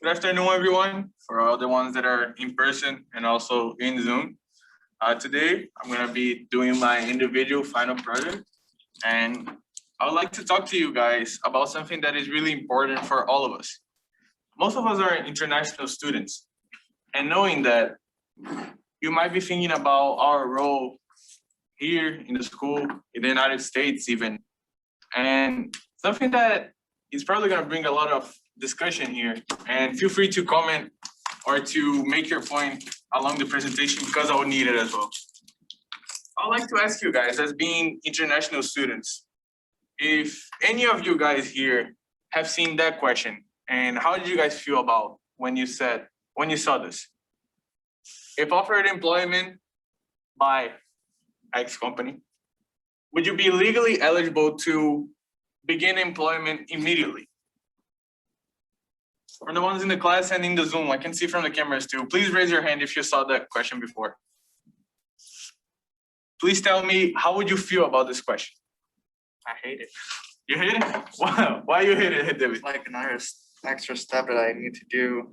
Good afternoon, everyone, for all the ones that are in person and also in Zoom. Today, I'm going to be doing my individual final project, and I would like to talk to you guys about something that is really important for all of us. Most of us are international students, and knowing that, you might be thinking about our role here in the school, in the United States even, and something that is probably going to bring a lot of discussion here. And feel free to comment or to make your point along the presentation because I will need it as well. I'd like to ask you guys, as being international students, if any of you guys here have seen that question, and how did you guys feel about when you saw this? If offered employment by X company, would you be legally eligible to begin employment immediately? For the ones in the class and in the Zoom, I can see from the cameras too. Please raise your hand if you saw that question before. Please tell me, how would you feel about this question? I hate it. You hate it? Wow. Why you hate it, David? Like another extra step that I need to do,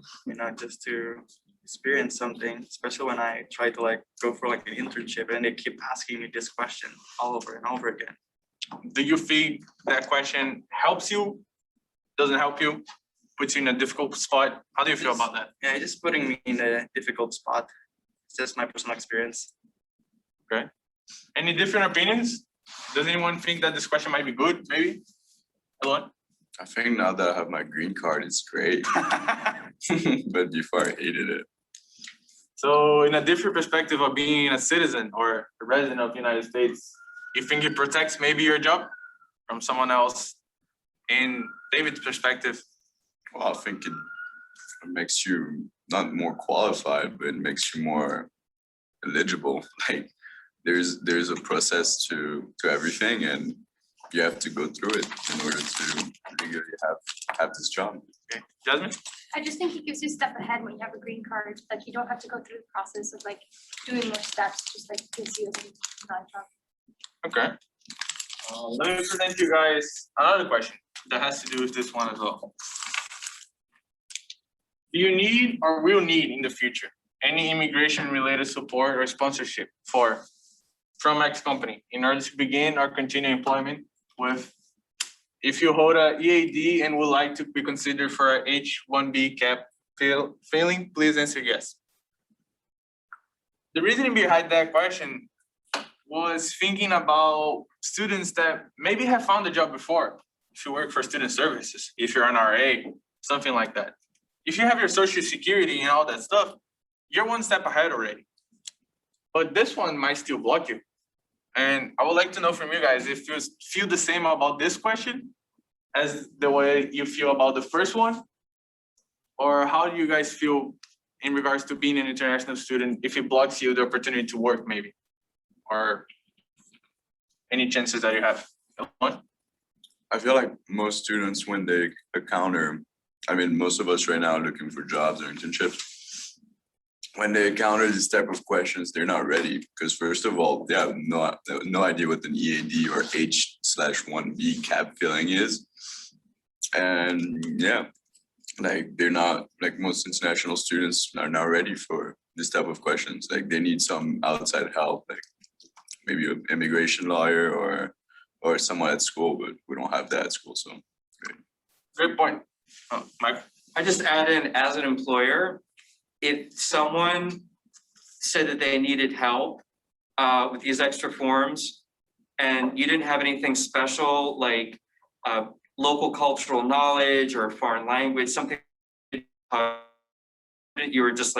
just to experience something, especially when I try to go for an internship and they keep asking me this question all over and over again. Do you think that question helps you? Doesn't help you? Puts you in a difficult spot? How do you feel about that? Yeah, it's just putting me in a difficult spot. It's just my personal experience. Okay. Any different opinions? Does anyone think that this question might be good, maybe? Hello? I think now that I have my green card, it's great. But before I hated it. So in a different perspective of being a citizen or a resident of the United States, you think it protects maybe your job from someone else? In David's perspective? Well, I think it makes you not more qualified, but it makes you more eligible. Like there's a process to everything, and you have to go through it in order to legally have this job. Okay, Jasmine? I just think it gives you a step ahead when you have a green card. Like you don't have to go through the process of doing more steps. Just gives you a non-job. Okay. Let me present you guys another question that has to do with this one as well. Do you need or will need in the future any immigration related support or sponsorship from X company in order to begin or continue employment with? If you hold a EAD and would like to be considered for a H-1B cap failing, please answer yes. The reasoning behind that question was thinking about students that maybe have found a job before. If you work for student services, if you're an RA, something like that. If you have your social security and all that stuff, you're one step ahead already. But this one might still block you. And I would like to know from you guys if you feel the same about this question as the way you feel about the first one, or how do you guys feel in regards to being an international student if it blocks you the opportunity to work maybe, or any chances that you have? I feel like most students, when they encounter, most of us right now are looking for jobs or internships. When they encounter this type of questions, they're not ready because first of all, they have no idea what an EAD or H/1B cap filling is. And yeah, they're not, most international students are not ready for this type of questions. They need some outside help, maybe an immigration lawyer or someone at school, but we don't have that at school, so great. Great point. Mike? I just add in, as an employer, if someone said that they needed help with these extra forms and you didn't have anything special like local cultural knowledge or foreign language, something you were just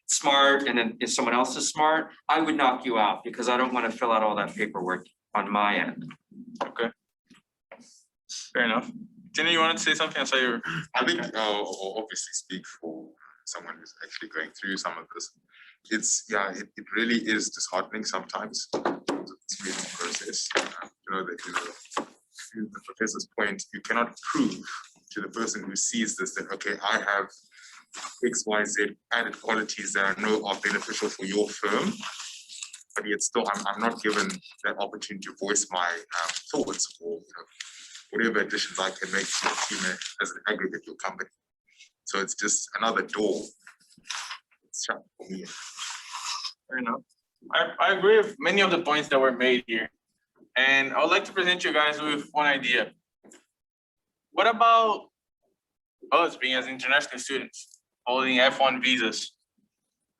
smart, and then if someone else is smart, I would knock you out because I don't want to fill out all that paperwork on my end. Okay. Fair enough. Tina, you wanted to say something? I think I'll obviously speak for someone who's actually going through some of this. It really is disheartening sometimes in terms of the screening process. To the professor's point, you cannot prove to the person who sees this that, okay, I have X, Y, Z added qualities that I know are beneficial for your firm, but yet still I'm not given that opportunity to voice my thoughts or whatever additions I can make to your team as an aggregate, your company. So it's just another door. It's shut for me. Fair enough. I agree with many of the points that were made here. And I would like to present you guys with one idea. What about us being as international students holding F1 visas?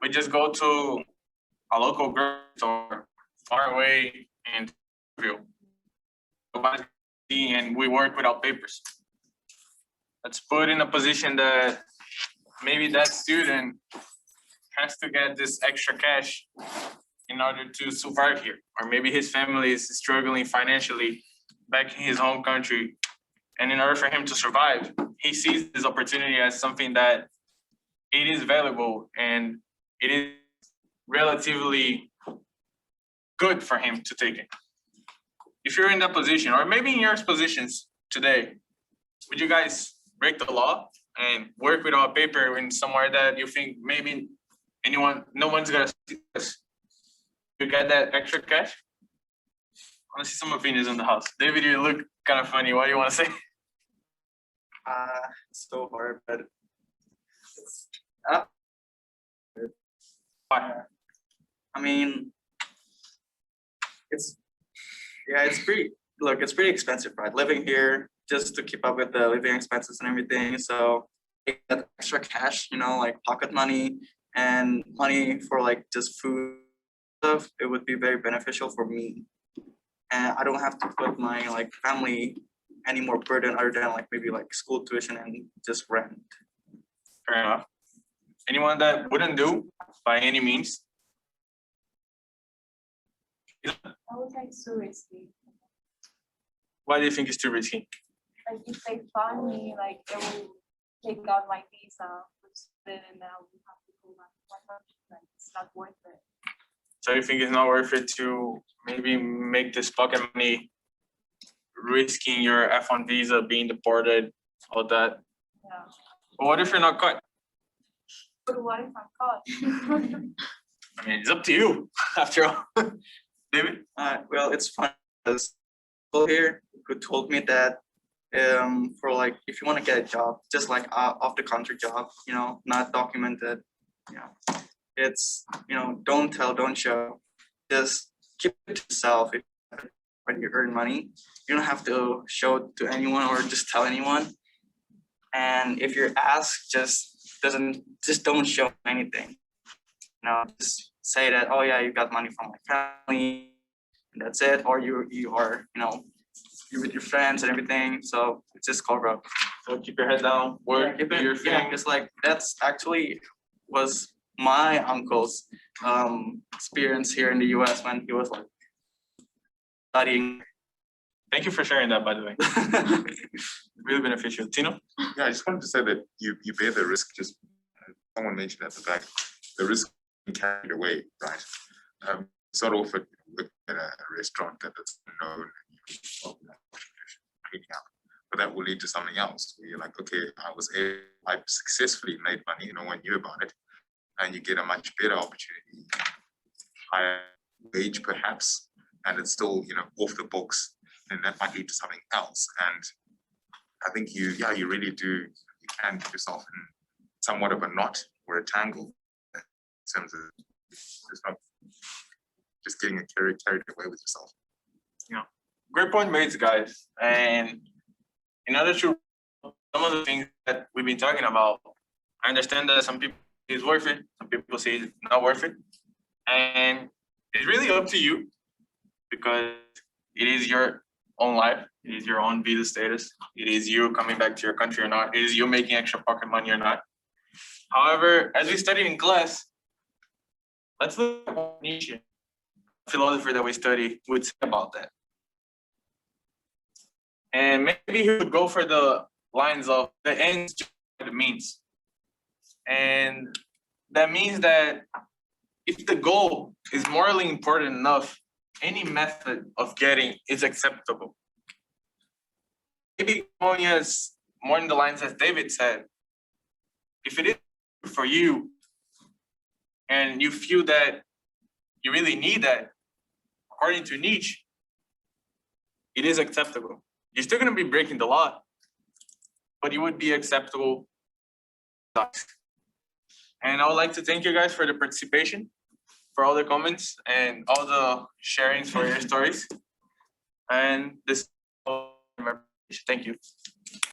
We just go to a local grocery store far away in and we work without papers. Let's put in a position that maybe that student has to get this extra cash in order to survive here, or maybe his family is struggling financially back in his home country. And in order for him to survive, he sees this opportunity as something that it is valuable and it is relatively good for him to take it. If you're in that position, or maybe in your positions today, would you guys break the law and work without paper in somewhere that you think maybe no one's gonna see this? You get that extra cash? I wanna see some opinions in the house. David, you look kind of funny. What do you wanna say? It's so hard, but Why? I mean, it's pretty expensive, right? Living here just to keep up with the living expenses and everything. So get extra cash, like pocket money and money for like just food stuff, it would be very beneficial for me. And I don't have to put my like family any more burden other than like maybe like school tuition and just rent. Fair enough. Anyone that wouldn't do by any means? I was like so risky. Why do you think it's too risky? Like if they find me, like they will take out my visa, then and I will have to go back to my country. Like it's not worth it. So you think it's not worth it to maybe make this pocket money, risking your F1 visa, being deported, all that? Yeah. But what if you're not caught? But what if I'm caught? I mean, it's up to you, after all. David? Well, it's fun because people here who told me that for like if you want to get a job, just like off the country job, not documented, it's don't tell, don't show, just keep it to yourself. When you earn money, you don't have to show it to anyone or just tell anyone. And if you're asked, just don't show anything. Just say that, oh yeah, you got money from my family, and that's it. Or you are, you're with your friends and everything. So it's just cover up. So keep your head down, work, do your thing. Yeah, it's like that's actually was my uncle's experience here in the US when he was like studying. Thank you for sharing that, by the way. Really beneficial. Tino? Yeah, I just wanted to say that you bear the risk, just someone mentioned at the back, the risk being carried away, right? Start off at work at a restaurant that's known, cleaning up, but that will lead to something else where you're like, okay, I successfully made money, no one knew about it, and you get a much better opportunity, higher wage perhaps, and it's still off the books, and that might lead to something else. And I think you really do, you can get yourself in somewhat of a knot or a tangle in terms of just getting carried away with yourself. Great point made, guys. And in order to some of the things that we've been talking about, I understand that some people say it's worth it, some people say it's not worth it. And it's really up to you because it is your own life, it is your own visa status, it is you coming back to your country or not, it is you making extra pocket money or not. However, as we studied in class, let's look at what Nietzsche, a philosopher that we study, would say about that. And maybe he would go for the lines of the ends justify the means. And that means that if the goal is morally important enough, any method of getting is acceptable. Maybe going as more in the lines as David said, if it is for you and you feel that you really need that, according to Nietzsche, it is acceptable. You're still going to be breaking the law, but it would be acceptable docs. And I would like to thank you guys for the participation, for all the comments and all the sharings for your stories. And this, thank you.